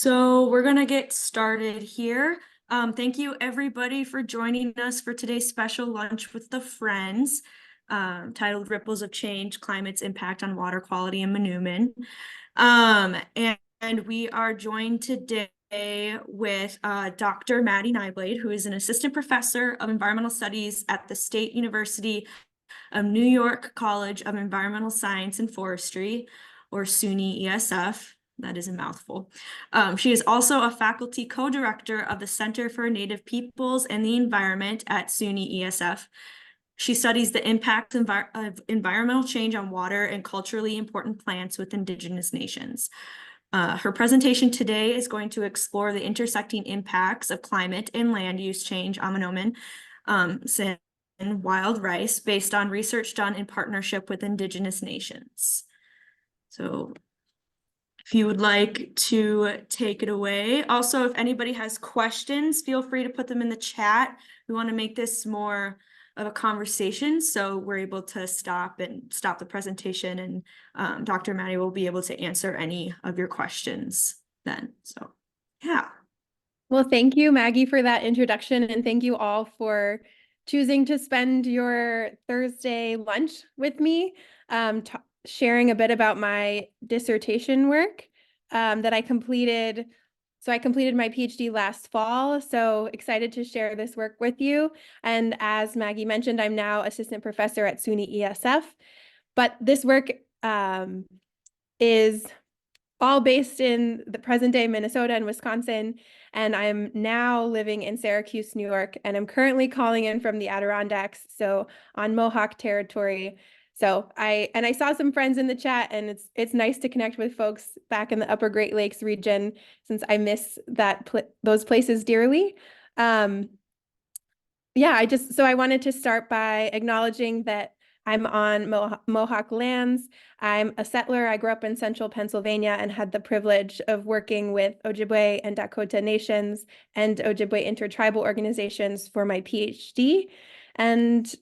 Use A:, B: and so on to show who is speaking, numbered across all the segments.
A: So we're going to get started here. Thank you everybody for joining us for today's special lunch with the friends, titled Ripples of Change, Climate's Impact on Water Quality in Manoomin. And we are joined today with Dr. Maddy Nyblade, who is an assistant professor of environmental studies at the State University of New York College of Environmental Science and Forestry, or SUNY ESF. That is a mouthful. She is also a faculty co-director of the Center for Native Peoples and the Environment at SUNY ESF. She studies the impact of environmental change on water and culturally important plants with Indigenous nations. Her presentation today is going to explore the intersecting impacts of climate and land use change on Manoomin, Psin, and wild rice based on research done in partnership with Indigenous nations. So if you would like to take it away. Also, if anybody has questions, feel free to put them in the chat. We want to make this more of a conversation, so we're able to stop the presentation, and Dr. Maddy will be able to answer any of your questions then. So, yeah.
B: Well, thank you, Maggie, for that introduction, and thank you all for choosing to spend your Thursday lunch with me, sharing a bit about my dissertation work that I completed. So I completed my PhD last fall, so excited to share this work with you. And as Maggie mentioned, I'm now assistant professor at SUNY ESF, but this work is all based in the present day Minnesota and Wisconsin. And I'm now living in Syracuse, New York, and I'm currently calling in from the Adirondacks, so on Mohawk territory. So I saw some friends in the chat, and it's nice to connect with folks back in the Upper Great Lakes region, since I miss those places dearly. Yeah, I wanted to start by acknowledging that I'm on Mohawk lands. I'm a settler. I grew up in central Pennsylvania and had the privilege of working with Ojibwe and Dakota nations and Ojibwe intertribal organizations for my PhD. And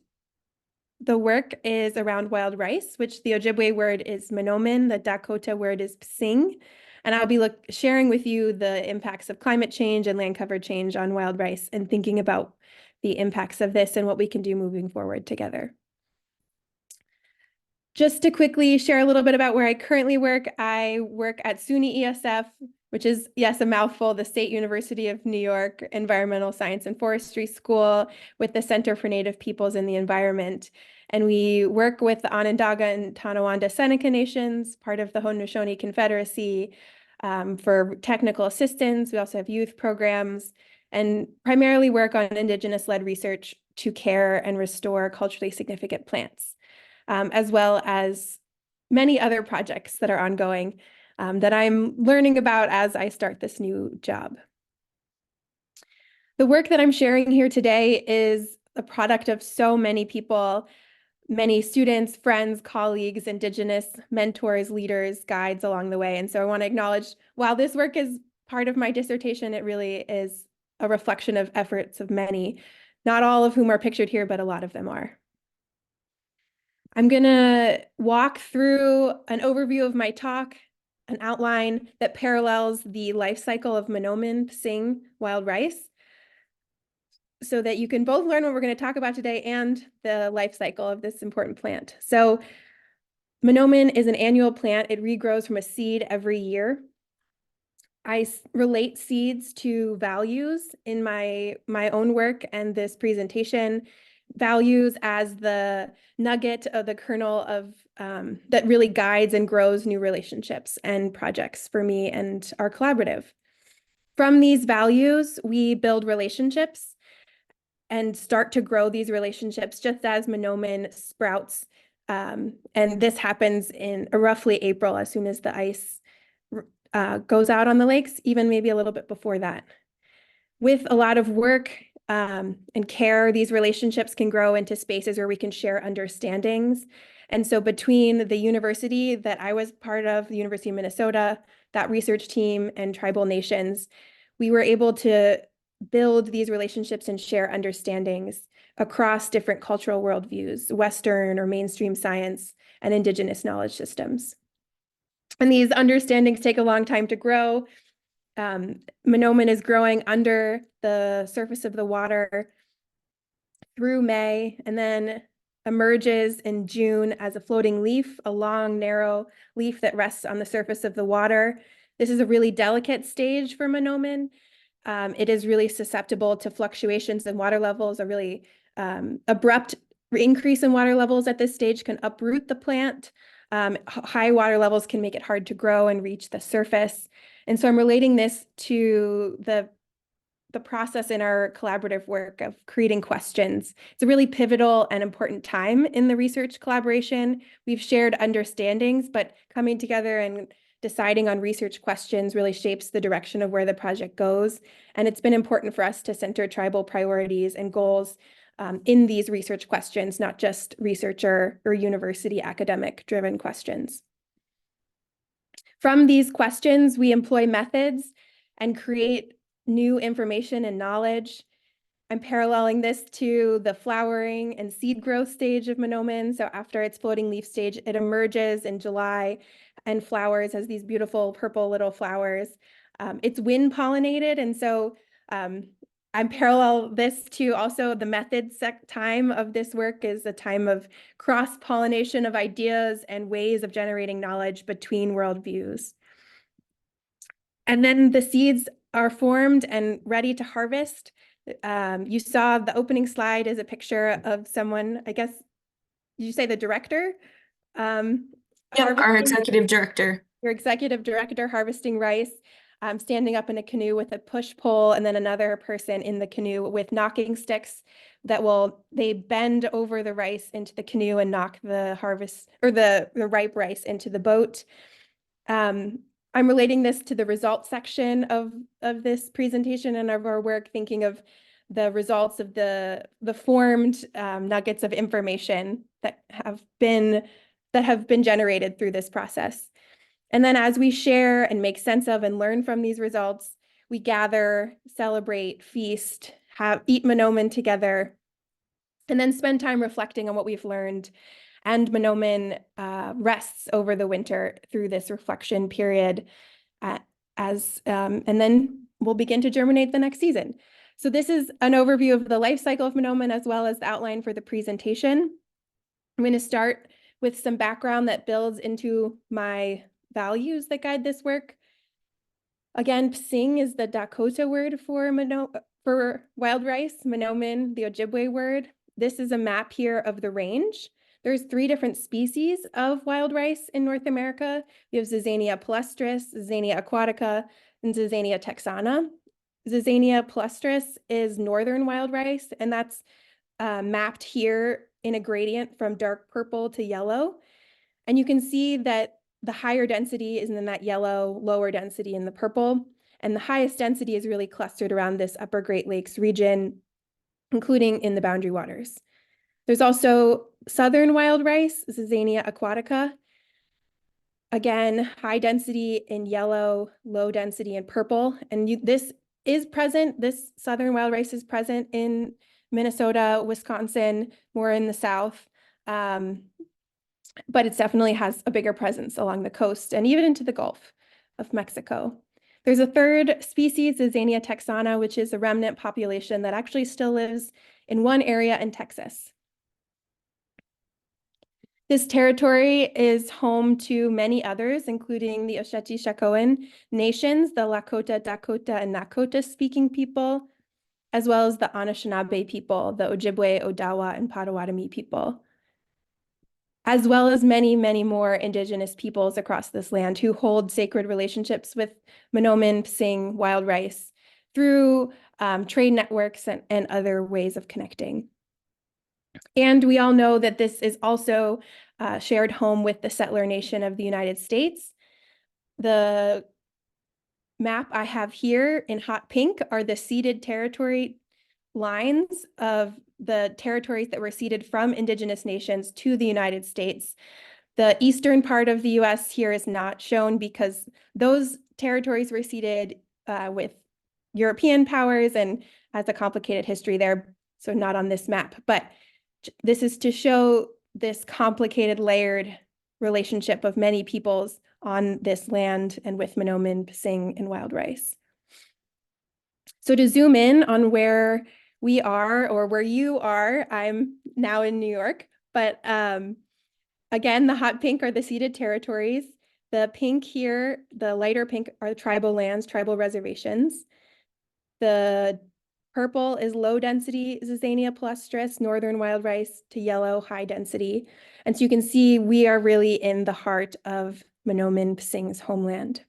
B: the work is around wild rice, which the Ojibwe word is Manoomin, the Dakota word is Psin. And I'll be sharing with you the impacts of climate change and land cover change on wild rice, and thinking about the impacts of this and what we can do moving forward together. Just to quickly share a little bit about where I currently work, I work at SUNY ESF, which is, yes, a mouthful, the State University of New York Environmental Science and Forestry School, with the Center for Native Peoples and the Environment. And we work with the Onondaga and Tonawanda Seneca nations, part of the Haudenosaunee Confederacy, for technical assistance. We also have youth programs, and primarily work on Indigenous-led research to care and restore culturally significant plants, as well as many other projects that are ongoing that I'm learning about as I start this new job. The work that I'm sharing here today is a product of so many people, many students, friends, colleagues, Indigenous mentors, leaders, guides along the way. And so I want to acknowledge, while this work is part of my dissertation, it really is a reflection of efforts of many, not all of whom are pictured here, but a lot of them are. I'm going to walk through an overview of my talk, an outline that parallels the life cycle of Manoomin, Psin, wild rice, so that you can both learn what we're going to talk about today and the life cycle of this important plant. So Manoomin is an annual plant. It regrows from a seed every year. I relate seeds to values in my own work and this presentation. Values as the nugget of the kernel of that really guides and grows new relationships and projects for me and our collaborative. From these values, we build relationships and start to grow these relationships, just as Manoomin sprouts. And this happens in roughly April, as soon as the ice goes out on the lakes, even maybe a little bit before that. With a lot of work and care, these relationships can grow into spaces where we can share understandings. And so between the university that I was part of, the University of Minnesota, that research team, and tribal nations, we were able to build these relationships and share understandings across different cultural worldviews, Western or mainstream science, and Indigenous knowledge systems. And these understandings take a long time to grow. Manoomin is growing under the surface of the water through May, and then emerges in June as a floating leaf, a long, narrow leaf that rests on the surface of the water. This is a really delicate stage for Manoomin. It is really susceptible to fluctuations in water levels. A really abrupt increase in water levels at this stage can uproot the plant. High water levels can make it hard to grow and reach the surface. And so I'm relating this to the process in our collaborative work of creating questions. It's a really pivotal and important time in the research collaboration. We've shared understandings, but coming together and deciding on research questions really shapes the direction of where the project goes. And it's been important for us to center tribal priorities and goals in these research questions, not just researcher or university academic driven questions. From these questions, we employ methods and create new information and knowledge. I'm paralleling this to the flowering and seed growth stage of Manoomin. So after its floating leaf stage, it emerges in July and flowers as these beautiful purple little flowers. It's wind pollinated, and so I'm parallel this to also the method time of this work is a time of cross-pollination of ideas and ways of generating knowledge between worldviews. And then the seeds are formed and ready to harvest. You saw the opening slide is a picture of someone, I guess, did you say the director?
A: Yep, our executive director.
B: Your executive director harvesting rice, standing up in a canoe with a push pole, and then another person in the canoe with knocking sticks that they bend over the rice into the canoe and knock the harvest or the ripe rice into the boat. I'm relating this to the results section of this presentation and of our work, thinking of the results of the formed nuggets of information that have been generated through this process. And then as we share and make sense of and learn from these results, we gather, celebrate, feast, eat Manoomin together, and then spend time reflecting on what we've learned. And Manoomin rests over the winter through this reflection period and then we'll begin to germinate the next season. So this is an overview of the life cycle of Manoomin as well as the outline for the presentation. I'm going to start with some background that builds into my values that guide this work. Again, Psin is the Dakota word for wild rice, Manoomin, the Ojibwe word. This is a map here of the range. There's 3 different species of wild rice in North America. We have Zizania palustris, Zizania aquatica, and Zizania texana. Zizania palustris is northern wild rice, and that's mapped here in a gradient from dark purple to yellow. And you can see that the higher density is in that yellow, lower density in the purple, and the highest density is really clustered around this upper Great Lakes region, including in the boundary waters. There's also southern wild rice, Zizania aquatica. Again, high density in yellow, low density in purple. And this is present, this southern wild rice is present in Minnesota, Wisconsin, more in the south. But it definitely has a bigger presence along the coast and even into the Gulf of Mexico. There's a third species, Zizania texana, which is a remnant population that actually still lives in one area in Texas. This territory is home to many others, including the Oceti-Sakowin nations, the Lakota, Dakota, and Nakota speaking people, as well as the Anishinaabe people, the Ojibwe, Odawa, and Potawatomi people, as well as many, many more indigenous peoples across this land who hold sacred relationships with Manoomin, Psin, wild rice through trade networks and other ways of connecting. And we all know that this is also shared home with the settler nation of the United States. The map I have here in hot pink are the ceded territory lines of the territories that were ceded from indigenous nations to the United States. The eastern part of the US here is not shown because those territories were ceded with European powers and has a complicated history there, so not on this map. But this is to show this complicated, layered relationship of many peoples on this land and with Manoomin, Psin, and wild rice. So to zoom in on where we are or where you are, I'm now in New York, but again, the hot pink are the ceded territories. The pink here, the lighter pink are tribal lands, tribal reservations. The purple is low density Zizania palustris, northern wild rice, to yellow high density. And so you can see we are really in the heart of Manoomin Psing's homeland.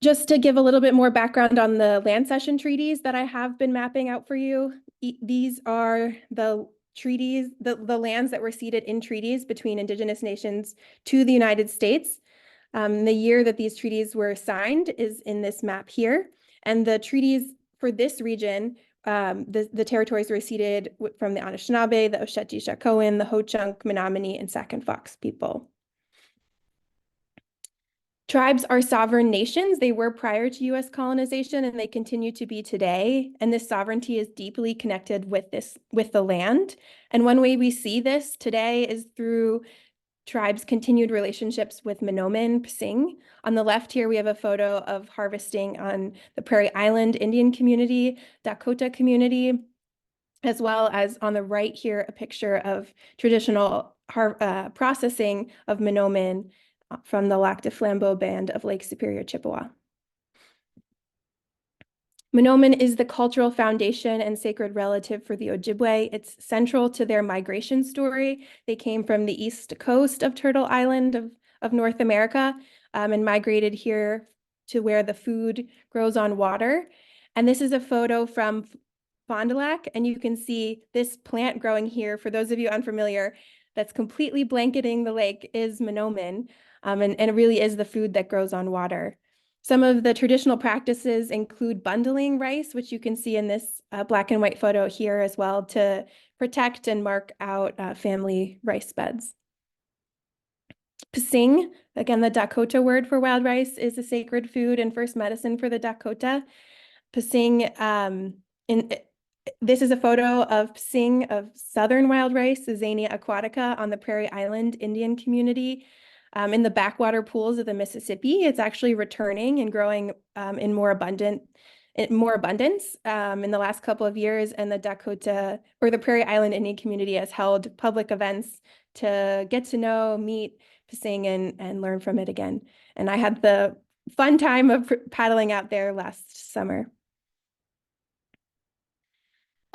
B: Just to give a little bit more background on the land cession treaties that I have been mapping out for you, these are the treaties, the lands that were ceded in treaties between Indigenous nations to the United States. The year that these treaties were signed is in this map here. And the treaties for this region, the territories were ceded from the Anishinaabe, the Oceti-Sakowin, the Ho-Chunk, Menominee, and Sac and Fox people. Tribes are sovereign nations. They were prior to US colonization and they continue to be today. And this sovereignty is deeply connected with the land. And one way we see this today is through tribes' continued relationships with Manoomin, Psing. On the left here, we have a photo of harvesting on the Prairie Island Indian community, Dakota community, as well as on the right here, a picture of traditional processing of Manoomin from the Lac de Flambeau Band of Lake Superior, Chippewa. Manoomin is the cultural foundation and sacred relative for the Ojibwe. It's central to their migration story. They came from the east coast of Turtle Island of North America and migrated here to where the food grows on water. And this is a photo from Fond du Lac, and you can see this plant growing here. For those of you unfamiliar, that's completely blanketing the lake is Manoomin, and it really is the food that grows on water. Some of the traditional practices include bundling rice, which you can see in this black and white photo here as well, to protect and mark out family rice beds. Psing, again, the Dakota word for wild rice, is a sacred food and first medicine for the Dakota. Psing, this is a photo of Psing of southern wild rice, Zizania aquatica, on the Prairie Island Indian community. In the backwater pools of the Mississippi, it's actually returning and growing in more abundance in the last couple of years. And the Dakota or the Prairie Island Indian community has held public events to get to know, meet Psing and learn from it again. And I had the fun time of paddling out there last summer.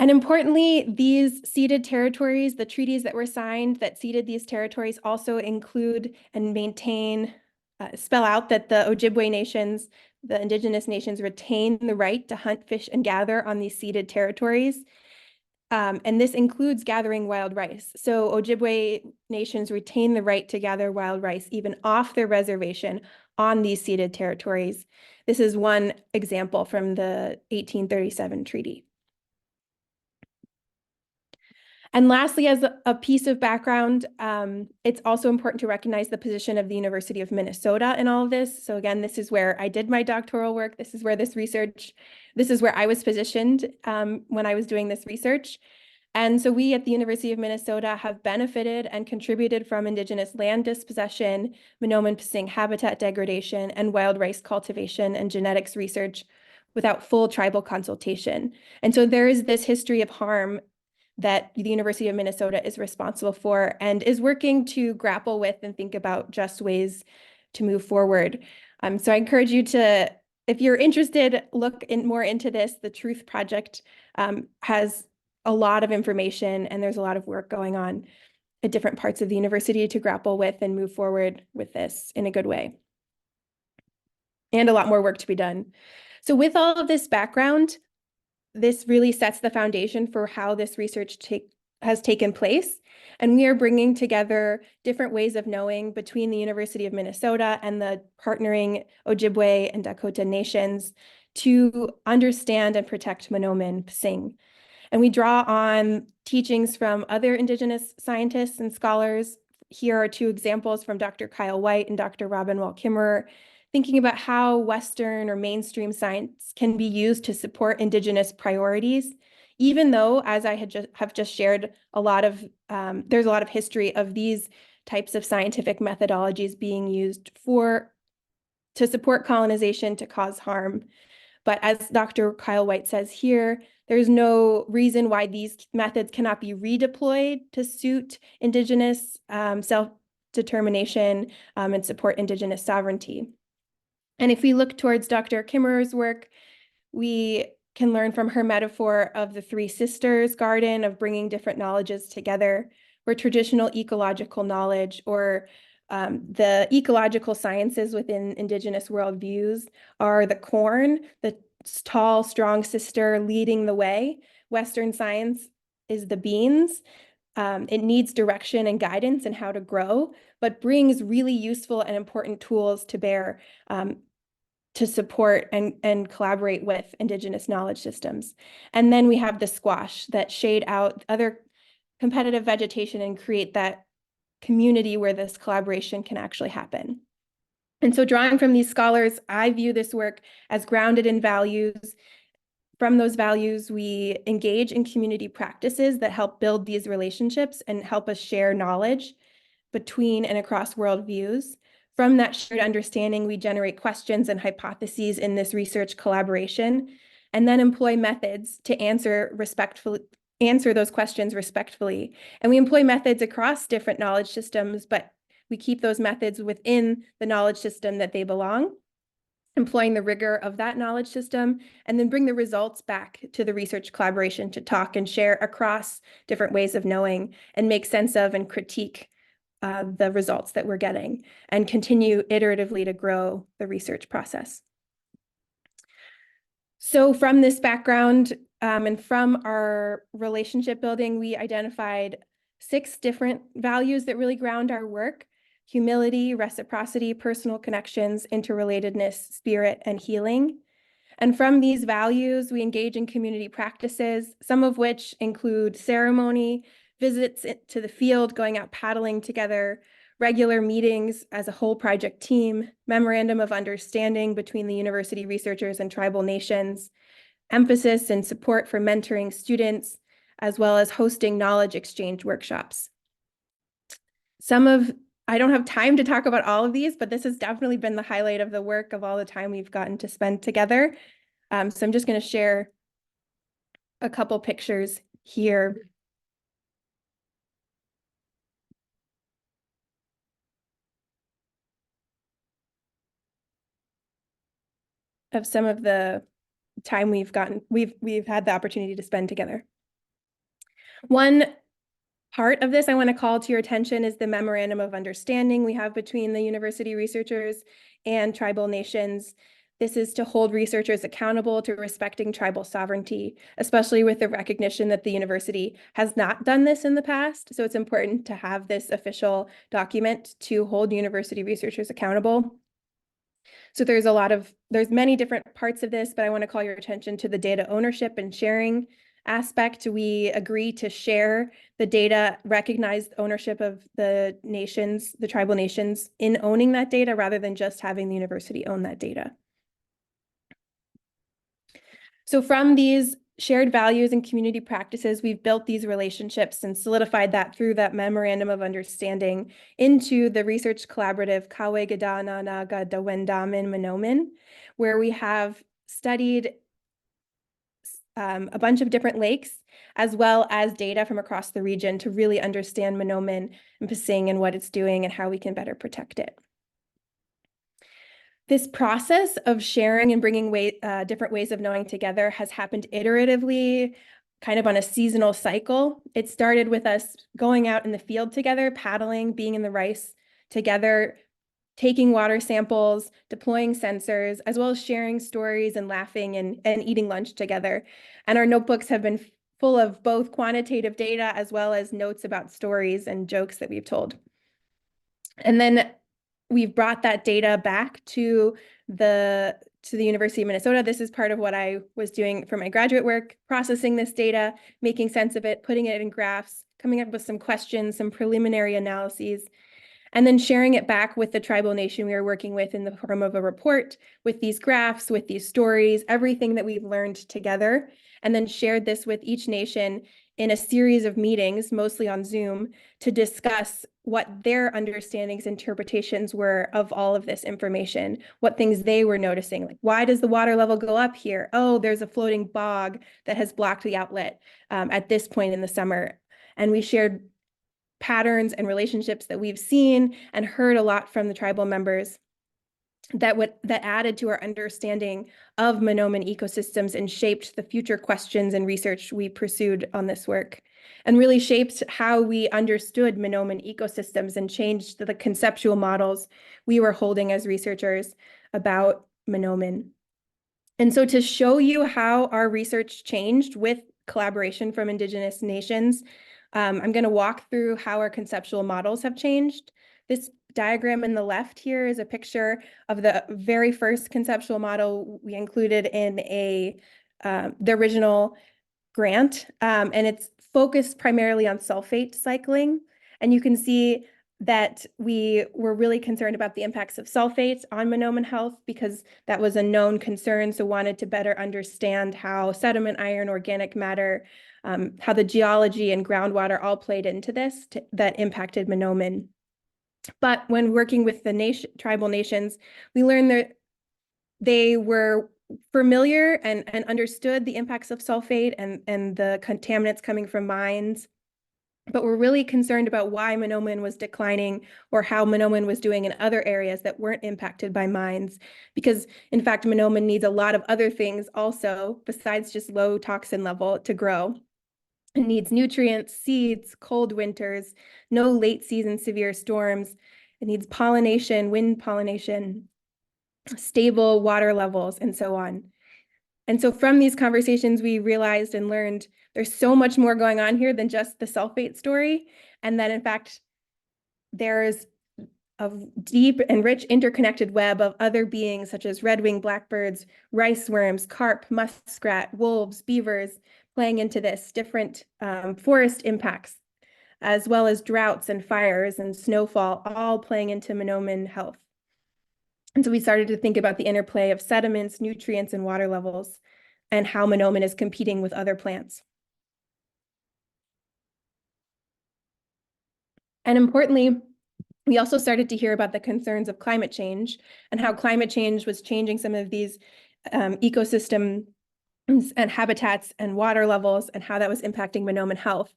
B: And importantly, these ceded territories, the treaties that were signed that ceded these territories also include and maintain, spell out that the Ojibwe nations, the Indigenous nations, retain the right to hunt, fish, and gather on these ceded territories. And this includes gathering wild rice. So Ojibwe nations retain the right to gather wild rice even off their reservation on these ceded territories. This is one example from the 1837 treaty. And lastly, as a piece of background, it's also important to recognize the position of the University of Minnesota in all of this. So again, this is where I did my doctoral work. This is where I was positioned when I was doing this research. And so we at the University of Minnesota have benefited and contributed from Indigenous land dispossession, Manoomin Psing habitat degradation, and wild rice cultivation and genetics research without full tribal consultation. And so there is this history of harm that the University of Minnesota is responsible for and is working to grapple with and think about just ways to move forward. So I encourage you to, if you're interested, look more into this. The Truth Project has a lot of information and there's a lot of work going on at different parts of the university to grapple with and move forward with this in a good way. And a lot more work to be done. So with all of this background, this really sets the foundation for how this research has taken place. And we are bringing together different ways of knowing between the University of Minnesota and the partnering Ojibwe and Dakota nations to understand and protect Manoomin Psing. And we draw on teachings from other Indigenous scientists and scholars. Here are two examples from Dr. Kyle White and Dr. Robin Wall-Kimmerer, thinking about how Western or mainstream science can be used to support Indigenous priorities, even though, as I have just shared, there's a lot of history of these types of scientific methodologies being used to support colonization to cause harm. But as Dr. Kyle White says here, there's no reason why these methods cannot be redeployed to suit Indigenous self-determination and support Indigenous sovereignty. And if we look towards Dr. Kimmerer's work, we can learn from her metaphor of the three sisters garden of bringing different knowledges together, where traditional ecological knowledge or the ecological sciences within Indigenous worldviews are the corn, the tall, strong sister leading the way. Western science is the beans. It needs direction and guidance in how to grow, but brings really useful and important tools to bear to support and collaborate with Indigenous knowledge systems. And then we have the squash that shade out other competitive vegetation and create that community where this collaboration can actually happen. And so drawing from these scholars, I view this work as grounded in values. From those values, we engage in community practices that help build these relationships and help us share knowledge between and across worldviews. From that shared understanding, we generate questions and hypotheses in this research collaboration, and then employ methods to answer those questions respectfully. And we employ methods across different knowledge systems, but we keep those methods within the knowledge system that they belong, employing the rigor of that knowledge system, and then bring the results back to the research collaboration to talk and share across different ways of knowing and make sense of and critique the results that we're getting and continue iteratively to grow the research process. So from this background and from our relationship building, we identified 6 different values that really ground our work: humility, reciprocity, personal connections, interrelatedness, spirit, and healing. And from these values, we engage in community practices, some of which include ceremony, visits to the field, going out paddling together, regular meetings as a whole project team, memorandum of understanding between the university researchers and tribal nations, emphasis and support for mentoring students, as well as hosting knowledge exchange workshops. I don't have time to talk about all of these, but this has definitely been the highlight of the work of all the time we've gotten to spend together. So I'm just going to share a couple pictures here. Of some of the time we've had the opportunity to spend together. One part of this I want to call to your attention is the memorandum of understanding we have between the university researchers and tribal nations. This is to hold researchers accountable to respecting tribal sovereignty, especially with the recognition that the university has not done this in the past. So it's important to have this official document to hold university researchers accountable. So there's many different parts of this, but I want to call your attention to the data ownership and sharing aspect. We agree to share the data, recognize ownership of the nations, the tribal nations, in owning that data rather than just having the university own that data. So from these shared values and community practices, we've built these relationships and solidified that through that memorandum of understanding into the research collaborative Kawegadana Dawendamin Manoomin, where we have studied a bunch of different lakes, as well as data from across the region to really understand Manoomin and Psin and what it's doing and how we can better protect it. This process of sharing and bringing different ways of knowing together has happened iteratively, kind of on a seasonal cycle. It started with us going out in the field together, paddling, being in the rice together, taking water samples, deploying sensors, as well as sharing stories and laughing and eating lunch together. And our notebooks have been full of both quantitative data as well as notes about stories and jokes that we've told. And then we've brought that data back to the University of Minnesota. This is part of what I was doing for my graduate work, processing this data, making sense of it, putting it in graphs, coming up with some questions, some preliminary analyses, and then sharing it back with the tribal nation we were working with in the form of a report with these graphs, with these stories, everything that we've learned together, and then shared this with each nation in a series of meetings, mostly on Zoom, to discuss what their understandings, interpretations were of all of this information, what things they were noticing. Like, why does the water level go up here? Oh, there's a floating bog that has blocked the outlet at this point in the summer. And we shared patterns and relationships that we've seen and heard a lot from the tribal members that added to our understanding of Manoomin ecosystems and shaped the future questions and research we pursued on this work, and really shaped how we understood Manoomin ecosystems and changed the conceptual models we were holding as researchers about Manoomin. And so to show you how our research changed with collaboration from Indigenous nations, I'm going to walk through how our conceptual models have changed. This diagram in the left here is a picture of the very first conceptual model we included in the original grant, and it's focused primarily on sulfate cycling. And you can see that we were really concerned about the impacts of sulfates on Manoomin health because that was a known concern, so wanted to better understand how sediment, iron, organic matter, how the geology and groundwater all played into this that impacted Manoomin. But when working with the tribal nations, we learned that they were familiar and understood the impacts of sulfate and the contaminants coming from mines, but were really concerned about why Manoomin was declining or how Manoomin was doing in other areas that weren't impacted by mines. Because in fact, Manoomin needs a lot of other things also besides just low toxin level to grow. It needs nutrients, seeds, cold winters, no late season severe storms. It needs pollination, wind pollination, stable water levels, and so on. And so from these conversations, we realized and learned there's so much more going on here than just the sulfate story. And that in fact, there's a deep and rich interconnected web of other beings such as red-winged blackbirds, rice worms, carp, muskrat, wolves, beavers, playing into this, different forest impacts, as well as droughts and fires and snowfall, all playing into Manoomin health. And so we started to think about the interplay of sediments, nutrients, and water levels, and how Manoomin is competing with other plants. And importantly, we also started to hear about the concerns of climate change and how climate change was changing some of these ecosystem and habitats and water levels and how that was impacting Manoomin health.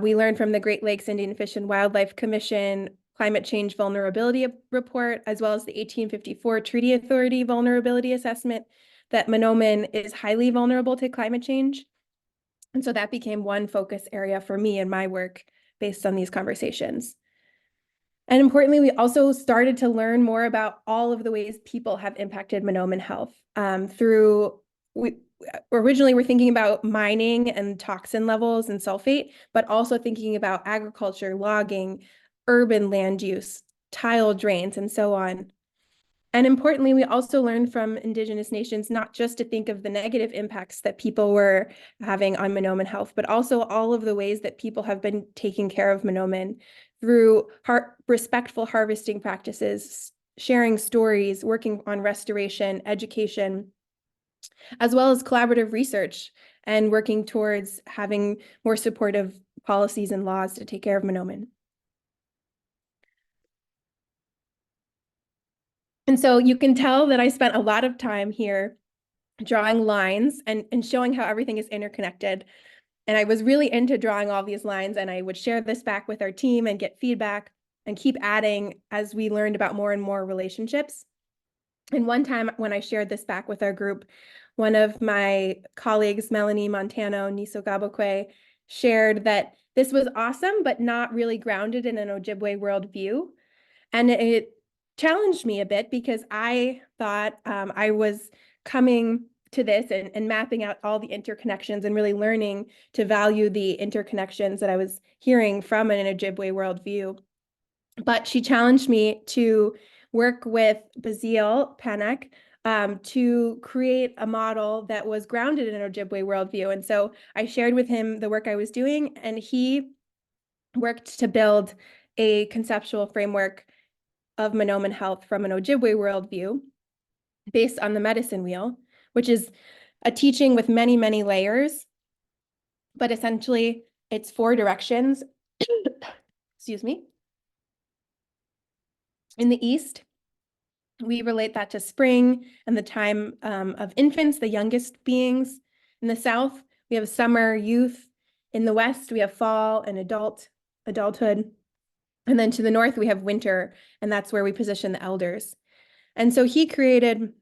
B: We learned from the Great Lakes Indian Fish and Wildlife Commission Climate Change Vulnerability Report, as well as the 1854 Treaty Authority Vulnerability Assessment, that Manoomin is highly vulnerable to climate change. And so that became one focus area for me in my work based on these conversations. And importantly, we also started to learn more about all of the ways people have impacted Manoomin health originally we're thinking about mining and toxin levels and sulfate, but also thinking about agriculture, logging, urban land use, tile drains, and so on. And importantly, we also learned from Indigenous nations not just to think of the negative impacts that people were having on Manoomin health, but also all of the ways that people have been taking care of Manoomin through respectful harvesting practices, sharing stories, working on restoration, education, as well as collaborative research and working towards having more supportive policies and laws to take care of Manoomin. And so you can tell that I spent a lot of time here drawing lines and showing how everything is interconnected. And I was really into drawing all these lines, and I would share this back with our team and get feedback and keep adding as we learned about more and more relationships. And one time when I shared this back with our group, one of my colleagues, Melanie Montano Nisogabokwe, shared that this was awesome, but not really grounded in an Ojibwe worldview. And it challenged me a bit because I thought I was coming to this and mapping out all the interconnections and really learning to value the interconnections that I was hearing from an Ojibwe worldview. But she challenged me to work with Bazile Panek to create a model that was grounded in an Ojibwe worldview. And so I shared with him the work I was doing, and he worked to build a conceptual framework of Manoomin health from an Ojibwe worldview based on the medicine wheel, which is a teaching with many, many layers but essentially it's 4 directions. Excuse me. In the East, we relate that to spring and the time of infants, the youngest beings. In the South, we have summer, youth. In the West, we have fall and adulthood. And then to the north, we have winter, and that's where we position the elders. And so he created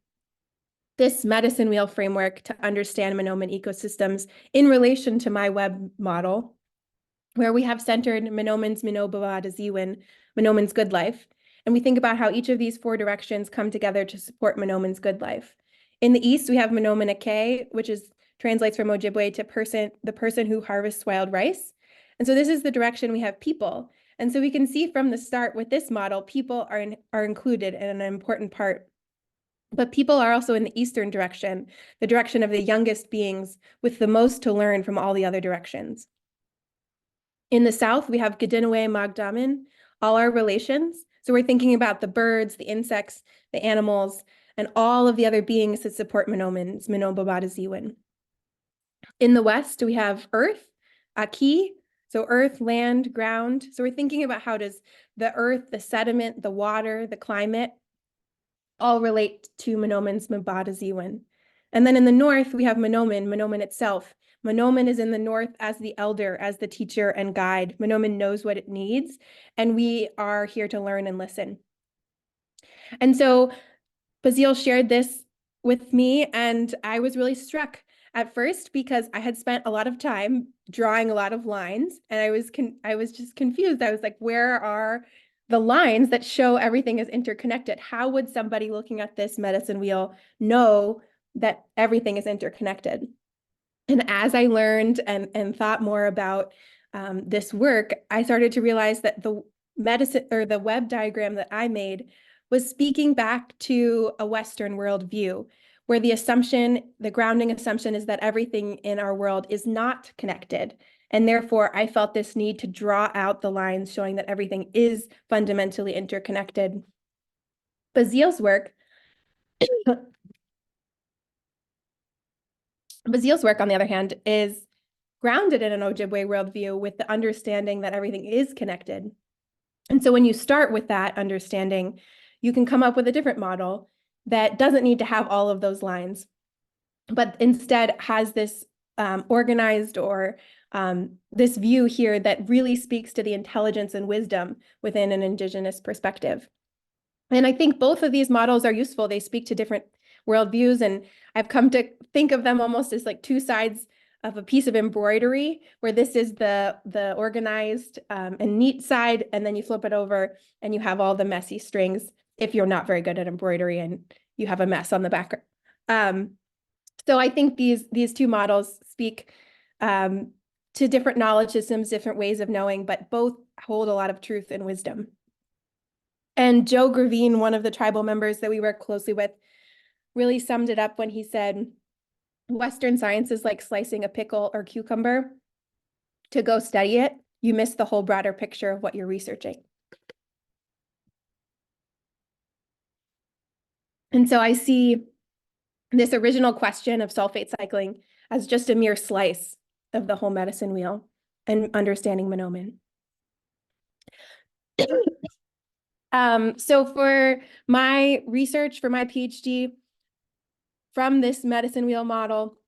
B: this medicine wheel framework to understand Manoomin ecosystems in relation to my web model, where we have centered Manoomin's Minobawadaziwin, Manoomin's good life. And we think about how each of these 4 directions come together to support Manoomin's good life. In the East, we have Manoomin Ake, which translates from Ojibwe to the person who harvests wild rice. And so this is the direction we have people. And so we can see from the start with this model, people are included in an important part. But people are also in the Eastern direction, the direction of the youngest beings with the most to learn from all the other directions. In the South, we have Gedinawe Magdamin, all our relations. So we're thinking about the birds, the insects, the animals, and all of the other beings that support Manoomin's Minobawadaziwin. In the West, we have Earth, Aki, so earth, land, ground. So we're thinking about how does the earth, the sediment, the water, the climate all relate to Manoomin's Mabadaziwin. And then in the north, we have Manoomin itself. Manoomin is in the north as the elder, as the teacher and guide. Manoomin knows what it needs, and we are here to learn and listen. And so Bazil shared this with me, and I was really struck at first because I had spent a lot of time drawing a lot of lines, and I was just confused. I was like, where are the lines that show everything is interconnected? How would somebody looking at this medicine wheel know that everything is interconnected? And as I learned and thought more about this work, I started to realize that the medicine or the web diagram that I made was speaking back to a Western worldview, where the grounding assumption is that everything in our world is not connected. And therefore, I felt this need to draw out the lines showing that everything is fundamentally interconnected. Bazil's work, on the other hand, is grounded in an Ojibwe worldview with the understanding that everything is connected. And so when you start with that understanding, you can come up with a different model that doesn't need to have all of those lines, but instead has this organized or this view here that really speaks to the intelligence and wisdom within an Indigenous perspective. And I think both of these models are useful. They speak to different worldviews, and I've come to think of them almost as like 2 sides of a piece of embroidery, where this is the organized and neat side, and then you flip it over and you have all the messy strings if you're not very good at embroidery and you have a mess on the back. So I think these 2 models speak to different knowledge systems, different ways of knowing, but both hold a lot of truth and wisdom. And Joe Gravine, one of the tribal members that we work closely with, really summed it up when he said, Western science is like slicing a pickle or cucumber. To go study it, you miss the whole broader picture of what you're researching. And so I see this original question of sulfate cycling as just a mere slice of the whole medicine wheel and understanding Manoomin. So for my research, for my PhD, from this medicine wheel model,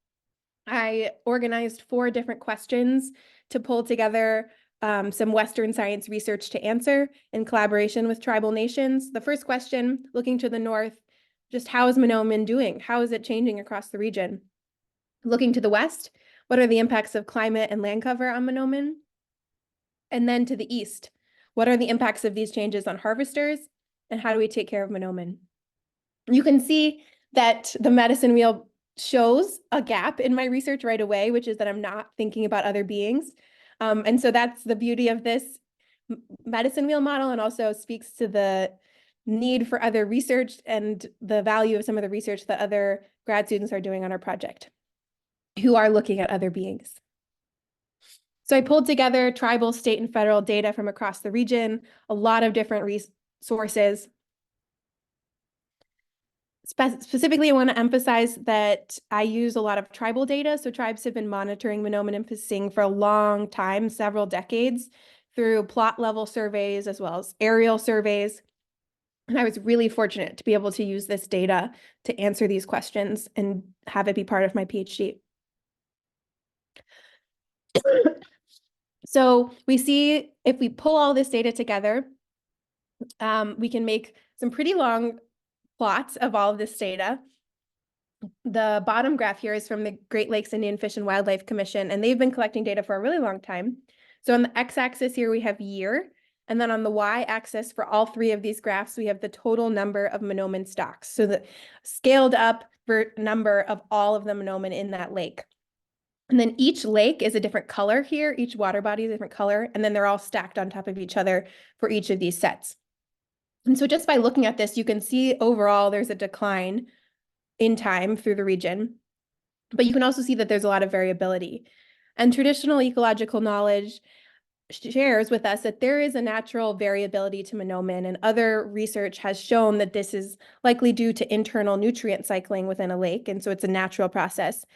B: I organized 4 different questions to pull together some Western science research to answer in collaboration with tribal nations. The first question, looking to the north, just how is Manoomin doing? How is it changing across the region? Looking to the west, what are the impacts of climate and land cover on Manoomin? And then to the east, what are the impacts of these changes on harvesters? And how do we take care of Manoomin? You can see that the medicine wheel shows a gap in my research right away, which is that I'm not thinking about other beings. And so that's the beauty of this medicine wheel model, and also speaks to the need for other research and the value of some of the research that other grad students are doing on our project who are looking at other beings. So I pulled together tribal, state, and federal data from across the region, a lot of different sources. Specifically, I want to emphasize that I use a lot of tribal data. So tribes have been monitoring Manoomin and Psin for a long time, several decades, through plot level surveys as well as aerial surveys. And I was really fortunate to be able to use this data to answer these questions and have it be part of my PhD. So we see if we pull all this data together, we can make some pretty long plots of all of this data. The bottom graph here is from the Great Lakes Indian Fish and Wildlife Commission, and they've been collecting data for a really long time. So on the x-axis here, we have year, and then on the y-axis for all three of these graphs, we have the total number of Manoomin stocks. So the scaled up number of all of the Manoomin in that lake. And then each lake is a different color here. Each water body is a different color, and then they're all stacked on top of each other for each of these sets. And so just by looking at this, you can see overall there's a decline in time through the region, but you can also see that there's a lot of variability. And traditional ecological knowledge shares with us that there is a natural variability to Manoomin, and other research has shown that this is likely due to internal nutrient cycling within a lake, and so it's a natural process.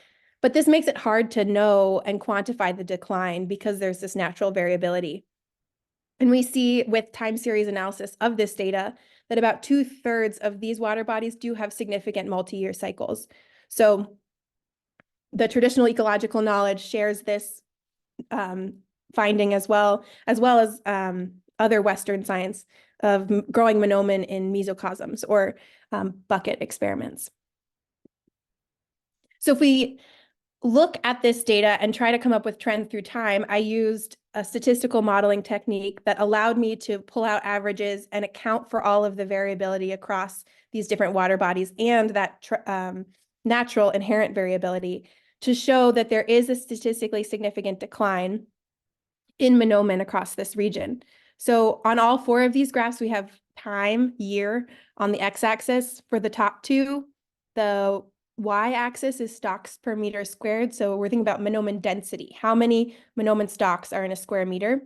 B: But this makes it hard to know and quantify the decline because there's this natural variability. And we see with time series analysis of this data that about 2/3 of these water bodies do have significant multi-year cycles. So the traditional ecological knowledge shares this finding as well as other Western science of growing Manoomin in mesocosms or bucket experiments. So if we look at this data and try to come up with trends through time, I used a statistical modeling technique that allowed me to pull out averages and account for all of the variability across these different water bodies and that natural inherent variability to show that there is a statistically significant decline in Manoomin across this region. So on all four of these graphs, we have time, year on the x-axis for the top two. The y-axis is stocks per meter squared. So we're thinking about Manoomin density. How many Manoomin stocks are in a square meter?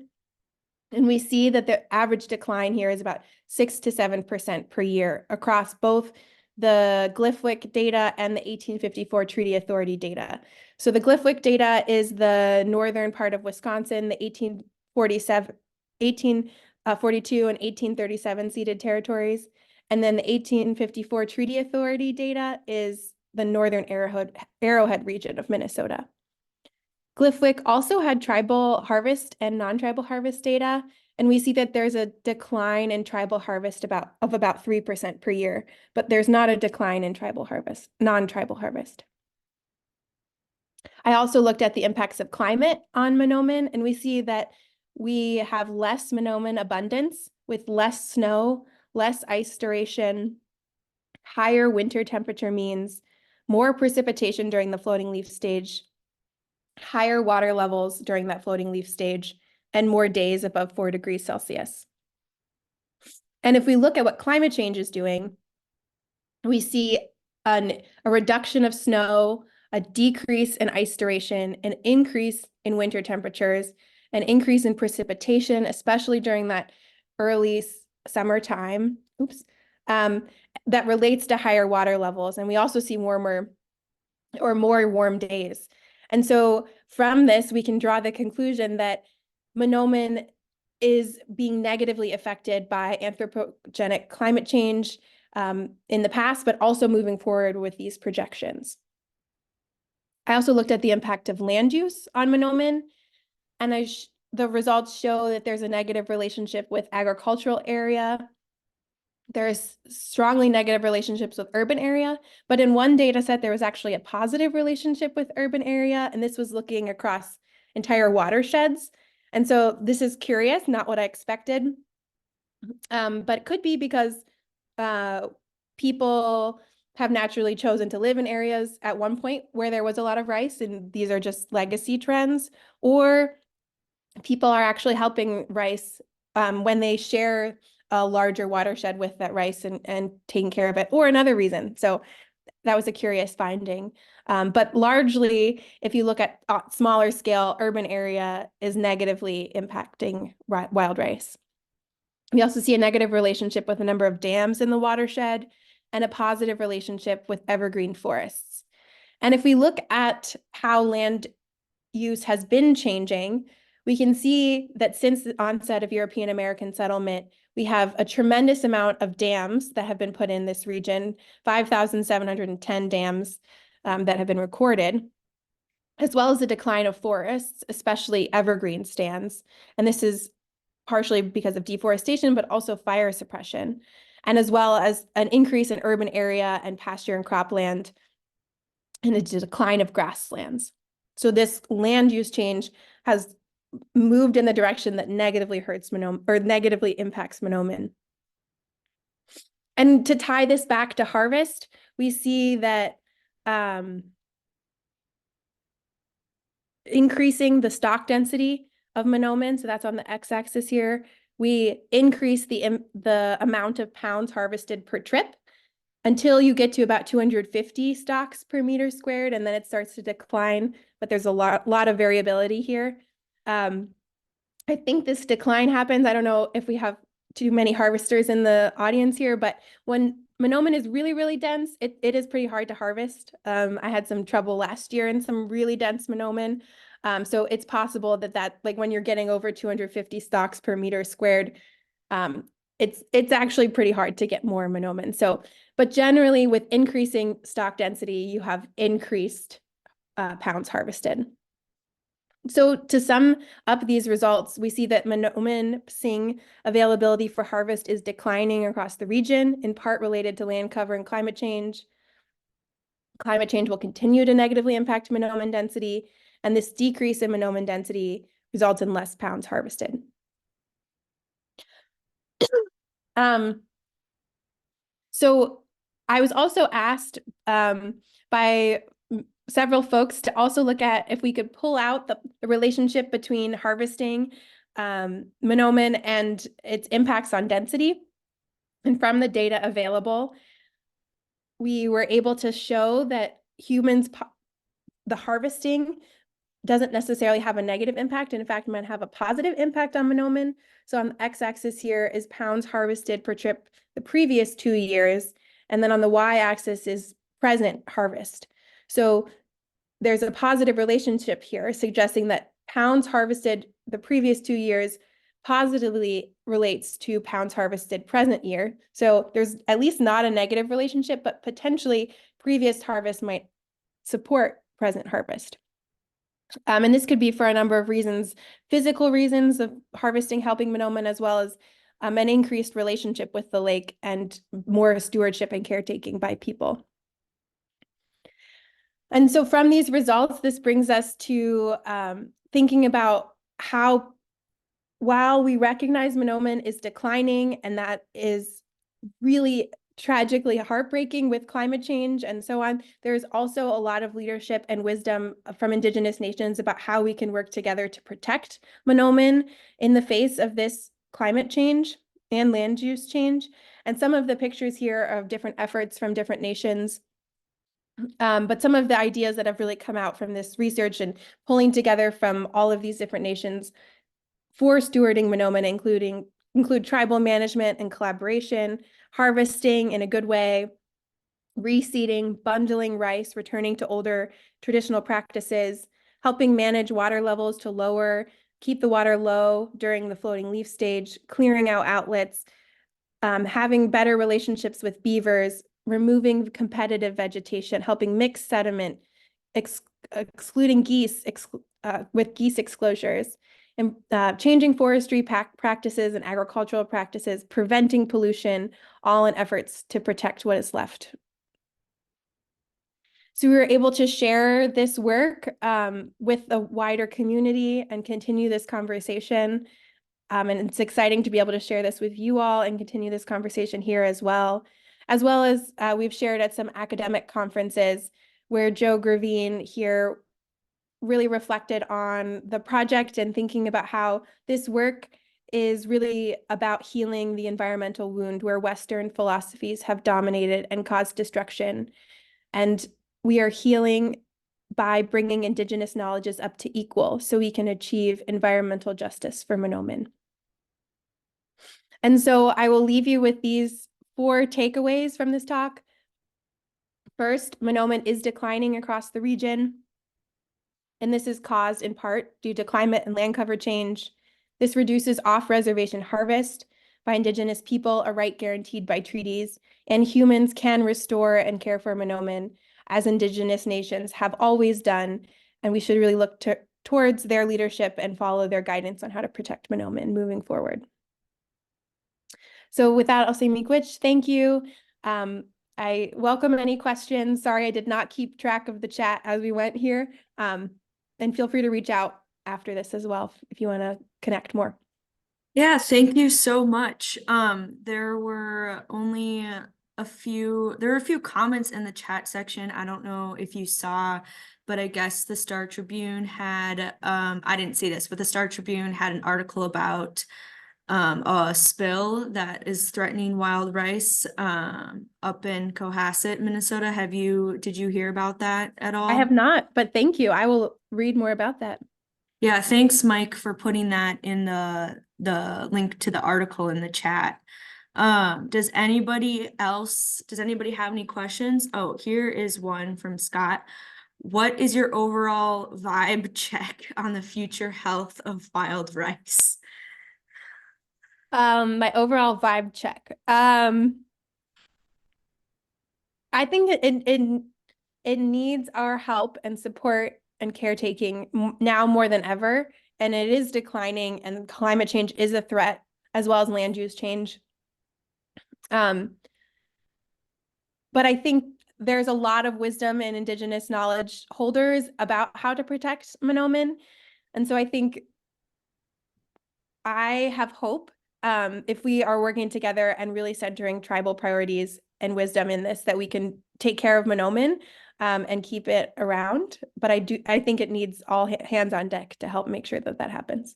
B: And we see that the average decline here is about 6 to 7% per year across both the Glyphwick data and the 1854 Treaty Authority data. So the Glyphwick data is the northern part of Wisconsin, the 1842 and 1837 ceded territories. And then the 1854 Treaty Authority data is the northern Arrowhead region of Minnesota. Glyphwick also had tribal harvest and non-tribal harvest data, and we see that there's a decline in tribal harvest of about 3% per year, but there's not a decline in non-tribal harvest. I also looked at the impacts of climate on Manoomin, and we see that we have less Manoomin abundance with less snow, less ice duration, higher winter temperature means, more precipitation during the floating leaf stage, higher water levels during that floating leaf stage, and more days above 4 degrees Celsius. And if we look at what climate change is doing, we see a reduction of snow, a decrease in ice duration, an increase in winter temperatures, an increase in precipitation, especially during that early summertime, that relates to higher water levels. And we also see more warm days. And so from this, we can draw the conclusion that Manoomin is being negatively affected by anthropogenic climate change in the past, but also moving forward with these projections. I also looked at the impact of land use on Manoomin, and the results show that there's a negative relationship with agricultural area. There's strongly negative relationships with urban area, but in one data set, there was actually a positive relationship with urban area, and this was looking across entire watersheds. And so this is curious, not what I expected, but it could be because people have naturally chosen to live in areas at one point where there was a lot of rice, and these are just legacy trends, or people are actually helping rice when they share a larger watershed with that rice and taking care of it, or another reason. So that was a curious finding. But largely, if you look at smaller scale, urban area is negatively impacting wild rice. We also see a negative relationship with the number of dams in the watershed. and a positive relationship with evergreen forests. And if we look at how land use has been changing, we can see that since the onset of European American settlement, we have a tremendous amount of dams that have been put in this region, 5,710 dams that have been recorded, as well as the decline of forests, especially evergreen stands. And this is partially because of deforestation, but also fire suppression, and as well as an increase in urban area and pasture and cropland, and a decline of grasslands. So this land use change has moved in the direction that negatively hurts Manoomin, or negatively impacts Manoomin. And to tie this back to harvest, we see that increasing the stock density of Manoomin, so that's on the x-axis here, we increase the amount of pounds harvested per trip until you get to about 250 stocks per meter squared, and then it starts to decline, but there's a lot of variability here. I think this decline happens, I don't know if we have too many harvesters in the audience here, but when Manoomin is really, really dense, it is pretty hard to harvest. I had some trouble last year in some really dense Manoomin. So it's possible that like when you're getting over 250 stocks per meter squared, it's actually pretty hard to get more Manoomin. So, but generally with increasing stock density, you have increased pounds harvested. So to sum up these results, we see that Manoomin Psin availability for harvest is declining across the region, in part related to land cover and climate change. Climate change will continue to negatively impact Manoomin density, and this decrease in Manoomin density results in less pounds harvested. So I was also asked by several folks to also look at if we could pull out the relationship between harvesting Manoomin and its impacts on density. And from the data available, we were able to show that the harvesting doesn't necessarily have a negative impact. In fact, it might have a positive impact on Manoomin. So on the x-axis here is pounds harvested per trip the previous 2 years. And then on the y-axis is present harvest. So there's a positive relationship here suggesting that pounds harvested the previous 2 years positively relates to pounds harvested present year. So there's at least not a negative relationship, but potentially previous harvest might support present harvest. And this could be for a number of reasons, physical reasons of harvesting helping Manoomin, as well as an increased relationship with the lake and more stewardship and caretaking by people. And so from these results, this brings us to thinking about how, while we recognize Manoomin is declining, and that is really tragically heartbreaking with climate change and so on, there's also a lot of leadership and wisdom from Indigenous nations about how we can work together to protect Manoomin in the face of this climate change and land use change. And some of the pictures here are of different efforts from different nations. But some of the ideas that have really come out from this research and pulling together from all of these different nations for stewarding Manoomin include tribal management and collaboration, harvesting in a good way, reseeding, bundling rice, returning to older traditional practices, helping manage water levels to keep the water low during the floating leaf stage, clearing out outlets, having better relationships with beavers, removing competitive vegetation, helping mix sediment, excluding geese with geese exclosures, and changing forestry practices and agricultural practices, preventing pollution, all in efforts to protect what is left. So we were able to share this work with the wider community and continue this conversation. And it's exciting to be able to share this with you all and continue this conversation here as well as we've shared at some academic conferences where Joe Gravine here really reflected on the project and thinking about how this work is really about healing the environmental wound where Western philosophies have dominated and caused destruction. And we are healing by bringing Indigenous knowledges up to equal so we can achieve environmental justice for Manoomin. And so I will leave you with these 4 takeaways from this talk. First, Manoomin is declining across the region, and this is caused in part due to climate and land cover change. This reduces off-reservation harvest by Indigenous people, a right guaranteed by treaties, and humans can restore and care for Manoomin as Indigenous nations have always done, and we should really look towards their leadership and follow their guidance on how to protect Manoomin moving forward. So with that, I'll say miigwech, thank you. I welcome any questions. Sorry, I did not keep track of the chat as we went here. And feel free to reach out after this as well if you want to connect more.
A: Yeah, thank you so much. There were only a few comments in the chat section. I don't know if you saw, but I guess the Star Tribune had, I didn't see this, but the Star Tribune had an article about a spill that is threatening wild rice up in Cohasset, Minnesota. Did you hear about that at all?
B: I have not, but thank you. I will read more about that.
A: Yeah, thanks, Mike, for putting that in the link to the article in the chat. Does anybody have any questions? Oh, here is one from Scott. What is your overall vibe check on the future health of wild rice?
B: My overall vibe check. I think it needs our help and support and caretaking now more than ever, and it is declining, and climate change is a threat as well as land use change. But I think there's a lot of wisdom in Indigenous knowledge holders about how to protect Manoomin, and so I think I have hope if we are working together and really centering tribal priorities and wisdom in this, that we can take care of Manoomin and keep it around. But I think it needs all hands on deck to help make sure that that happens.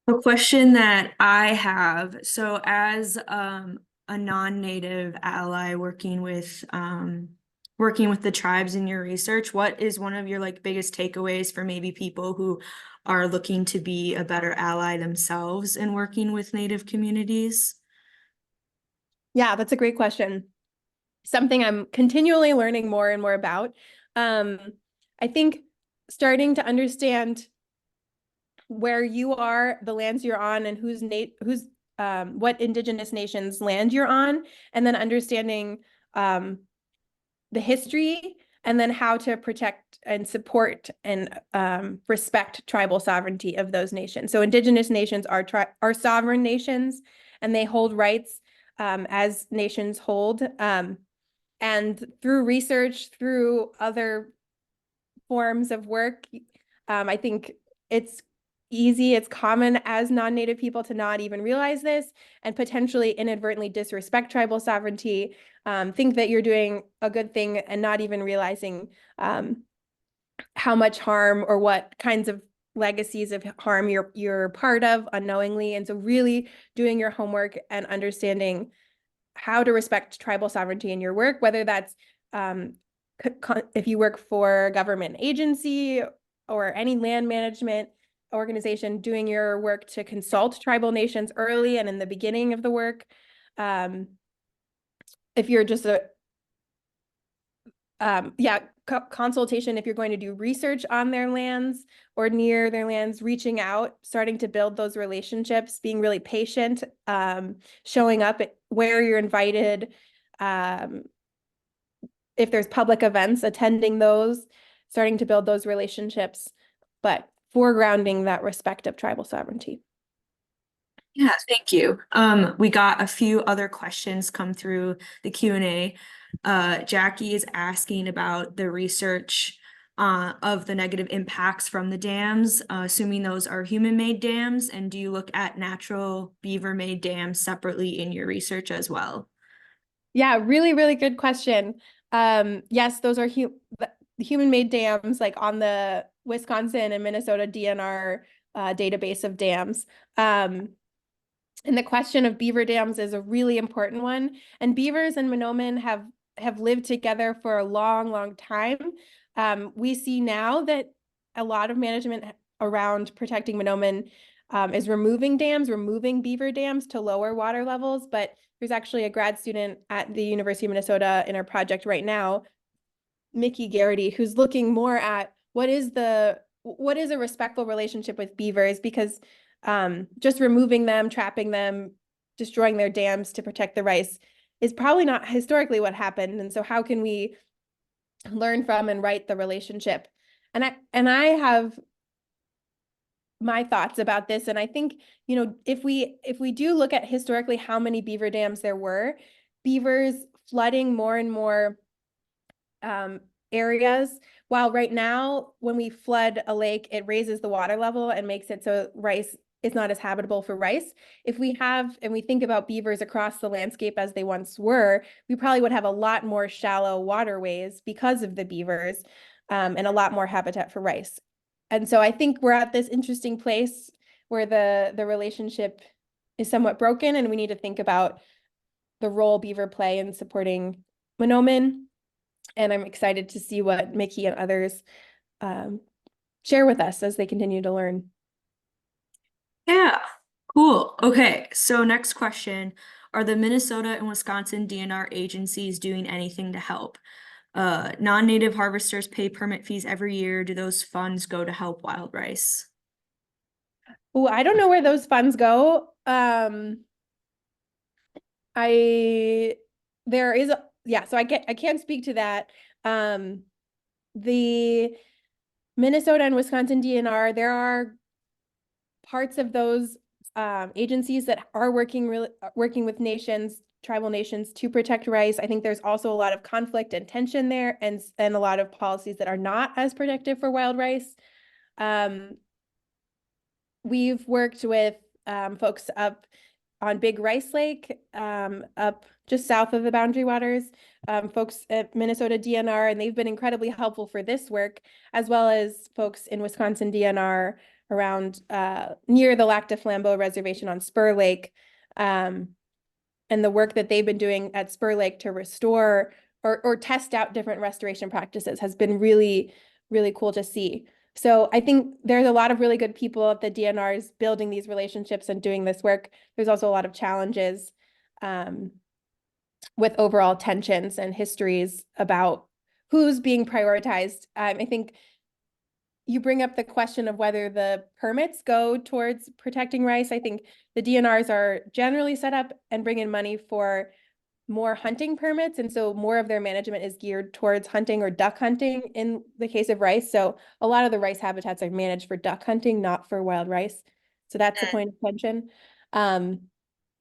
A: A question that I have, so as a non-native ally working with the tribes in your research, what is one of your biggest takeaways for maybe people who are looking to be a better ally themselves in working with Native communities?
B: Yeah, that's a great question. Something I'm continually learning more and more about. I think starting to understand where you are, the lands you're on, and what Indigenous nations land you're on, and then understanding the history, and then how to protect and support and respect tribal sovereignty of those nations. So Indigenous nations are sovereign nations, and they hold rights as nations hold. And through research, through other forms of work, I think it's common as non-native people to not even realize this and potentially inadvertently disrespect tribal sovereignty, think that you're doing a good thing and not even realizing how much harm or what kinds of legacies of harm you're part of unknowingly. And so really doing your homework and understanding how to respect tribal sovereignty in your work, whether that's if you work for a government agency or any land management organization, doing your work to consult tribal nations early and in the beginning of the work. If you're just consultation, if you're going to do research on their lands or near their lands, reaching out, starting to build those relationships, being really patient, showing up where you're invited, if there's public events, attending those, starting to build those relationships, but foregrounding that respect of tribal sovereignty.
A: Yeah, thank you. We got a few other questions come through the Q&A. Jackie is asking about the research of the negative impacts from the dams, assuming those are human-made dams, and do you look at natural beaver-made dams separately in your research as well?
B: Yeah, really, really good question. Yes, those are human-made dams, like on the Wisconsin and Minnesota DNR database of dams. And the question of beaver dams is a really important one. And beavers and Manoomin have lived together for a long, long time. We see now that a lot of management around protecting Manoomin is removing dams, removing beaver dams to lower water levels. But there's actually a grad student at the University of Minnesota in our project right now, Mickey Garrity, who's looking more at what is a respectful relationship with beavers, because just removing them, trapping them, destroying their dams to protect the rice is probably not historically what happened. And so how can we learn from and right the relationship? And I have my thoughts about this. And I think, if we do look at historically how many beaver dams there were, beavers flooding more and more areas. While right now, when we flood a lake, it raises the water level and makes it so rice is not as habitable for rice. If we have, and we think about beavers across the landscape as they once were, we probably would have a lot more shallow waterways because of the beavers, and a lot more habitat for rice. And so I think we're at this interesting place where the relationship is somewhat broken, and we need to think about the role beaver play in supporting Manoomin. And I'm excited to see what Mickey and others share with us as they continue to learn.
A: Yeah, cool. Okay, so next question. Are the Minnesota and Wisconsin DNR agencies doing anything to help? Non-native harvesters pay permit fees every year. Do those funds go to help wild rice?
B: Oh, I don't know where those funds go. There is so I can't speak to that. The Minnesota and Wisconsin DNR, there are parts of those agencies that are working with tribal nations to protect rice. I think there's also a lot of conflict and tension there, and a lot of policies that are not as protective for wild rice. We've worked with folks up on Big Rice Lake, up just south of the Boundary Waters, folks at Minnesota DNR, and they've been incredibly helpful for this work, as well as folks in Wisconsin DNR around near the Lac du Flambeau Reservation on Spur Lake, and the work that they've been doing at Spur Lake to restore or test out different restoration practices has been really, really cool to see. So I think there's a lot of really good people at the DNRs building these relationships and doing this work. There's also a lot of challenges with overall tensions and histories about who's being prioritized. I think you bring up the question of whether the permits go towards protecting rice. I think the DNRs are generally set up and bring in money for more hunting permits, and so more of their management is geared towards hunting or duck hunting in the case of rice. So a lot of the rice habitats are managed for duck hunting, not for wild rice. So that's a point of tension. But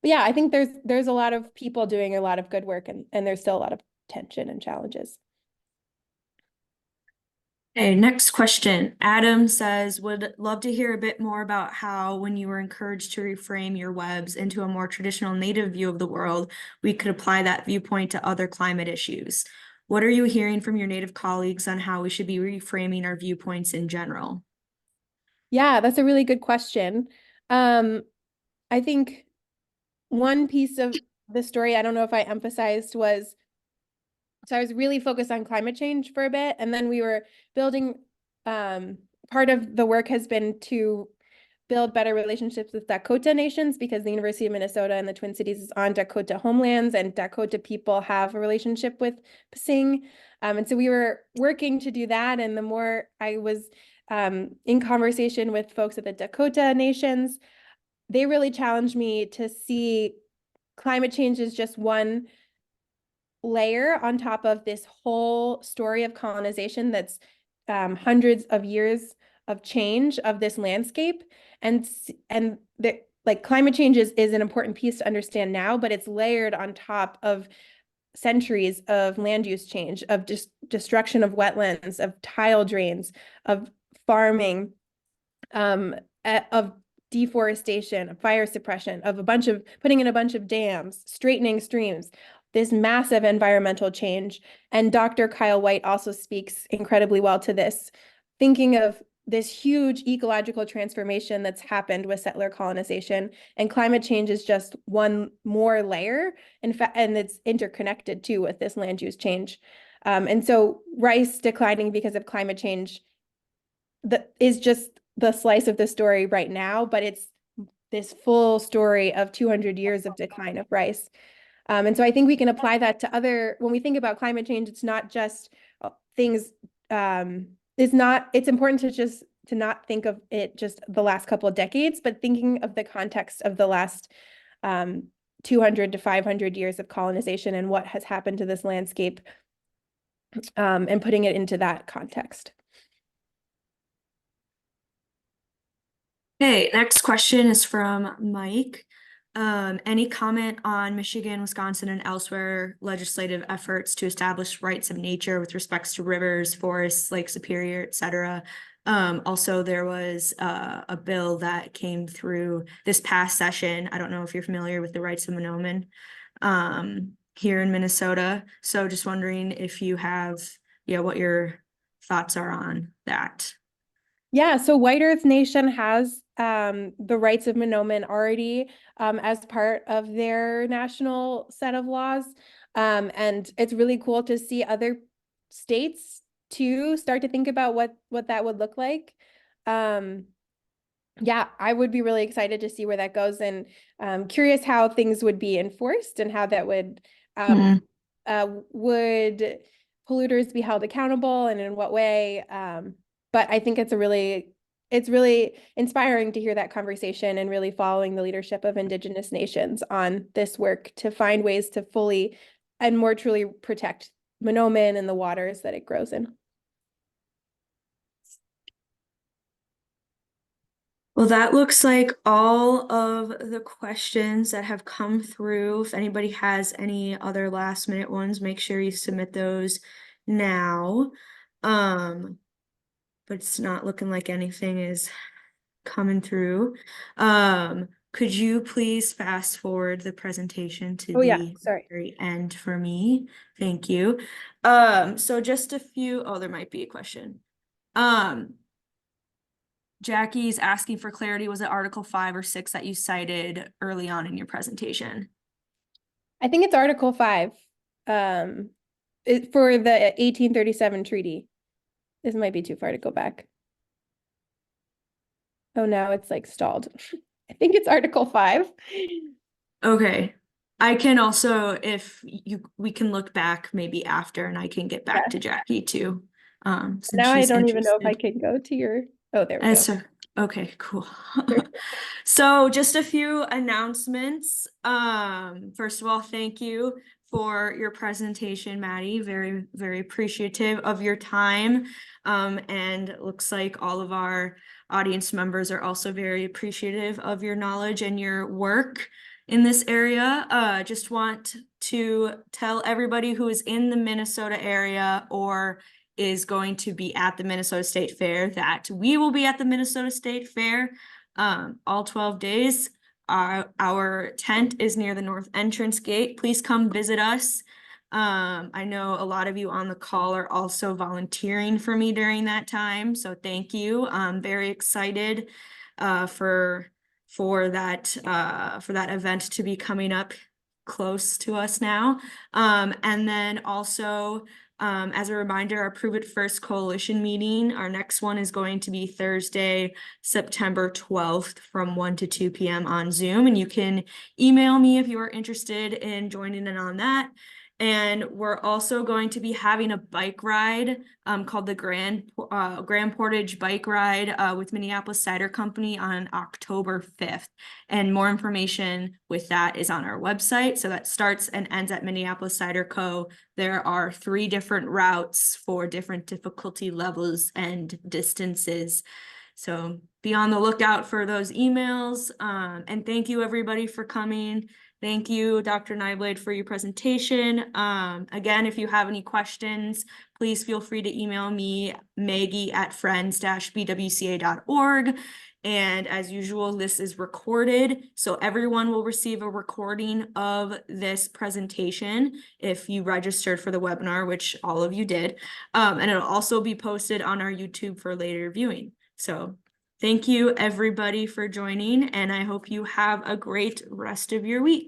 B: yeah, I think there's a lot of people doing a lot of good work, and there's still a lot of tension and challenges.
A: Okay, next question. Adam says, would love to hear a bit more about how, when you were encouraged to reframe your webs into a more traditional native view of the world, we could apply that viewpoint to other climate issues. What are you hearing from your native colleagues on how we should be reframing our viewpoints in general?
B: Yeah, that's a really good question. I think one piece of the story, I don't know if I emphasized, was so I was really focused on climate change for a bit, and then we were building, part of the work has been to build better relationships with Dakota nations, because the University of Minnesota and the Twin Cities is on Dakota homelands, and Dakota people have a relationship with Psin. And so we were working to do that, and the more I was in conversation with folks at the Dakota nations, they really challenged me to see climate change as just one layer on top of this whole story of colonization that's hundreds of years of change of this landscape. And like climate change is an important piece to understand now, but it's layered on top of centuries of land use change, of just destruction of wetlands, of tile drains, of farming, of deforestation, of fire suppression, of putting in a bunch of dams, straightening streams, this massive environmental change. And Dr. Kyle White also speaks incredibly well to this, thinking of this huge ecological transformation that's happened with settler colonization, and climate change is just one more layer, in fact, and it's interconnected too with this land use change. And so rice declining because of climate change is just the slice of the story right now, but it's this full story of 200 years of decline of rice. And so I think we can apply that to other, when we think about climate change, it's not just things, it's important to not think of it just the last couple of decades, but thinking of the context of the last 200 to 500 years of colonization and what has happened to this landscape, and putting it into that context.
A: Okay, next question is from Mike. Any comment on Michigan, Wisconsin, and elsewhere legislative efforts to establish rights of nature with respects to rivers, forests, Lake Superior, etc.? Also, there was a bill that came through this past session. I don't know if you're familiar with the rights of Manoomin here in Minnesota. So just wondering if you have, what your thoughts are on that.
B: Yeah, so White Earth Nation has the rights of Manoomin already as part of their national set of laws. And it's really cool to see other states too start to think about what that would look like. Yeah, I would be really excited to see where that goes, and curious how things would be enforced and how that would polluters be held accountable and in what way. But I think it's really inspiring to hear that conversation and really following the leadership of Indigenous nations on this work to find ways to fully and more truly protect Manoomin and the waters that it grows in.
A: Well, that looks like all of the questions that have come through. If anybody has any other last minute ones, make sure you submit those now. But it's not looking like anything is coming through. Could you please fast forward the presentation to the very end for me? Thank you. So just a few, there might be a question. Jackie's asking for clarity. Was it Article 5 or 6 that you cited early on in your presentation?
B: I think it's Article 5 for the 1837 treaty. This might be too far to go back. Oh, now it's like stalled. I think it's Article 5.
A: Okay. I can also, we can look back maybe after, and I can get back to Jackie too. Since
B: now I don't
A: interested.
B: even know if I can go to your, oh, there we go.
A: Okay, cool. So just a few announcements. First of all, thank you for your presentation, Maddy. Very, very appreciative of your time. And it looks like all of our audience members are also very appreciative of your knowledge and your work in this area. Just want to tell everybody who is in the Minnesota area or is going to be at the Minnesota State Fair that we will be at the Minnesota State Fair all 12 days. Our tent is near the north entrance gate. Please come visit us. I know a lot of you on the call are also volunteering for me during that time, so thank you. I'm very excited for that event to be coming up close to us now. And then also, as a reminder, our Prove It First Coalition meeting, our next one is going to be Thursday, September 12th from 1 to 2 p.m. on Zoom. And you can email me if you are interested in joining in on that. And we're also going to be having a bike ride called the Grand Portage Bike Ride with Minneapolis Cider Company on October 5th. And more information with that is on our website. So that starts and ends at Minneapolis Cider Co. There are 3 different routes for different difficulty levels and distances. So be on the lookout for those emails. And thank you everybody for coming. Thank you, Dr. Nyblade, for your presentation. Again, if you have any questions, please feel free to email me, maggie@friends-bwca.org. And as usual, this is recorded, so everyone will receive a recording of this presentation if you registered for the webinar, which all of you did. And it'll also be posted on our YouTube for later viewing. So thank you everybody for joining, and I hope you have a great rest of your week.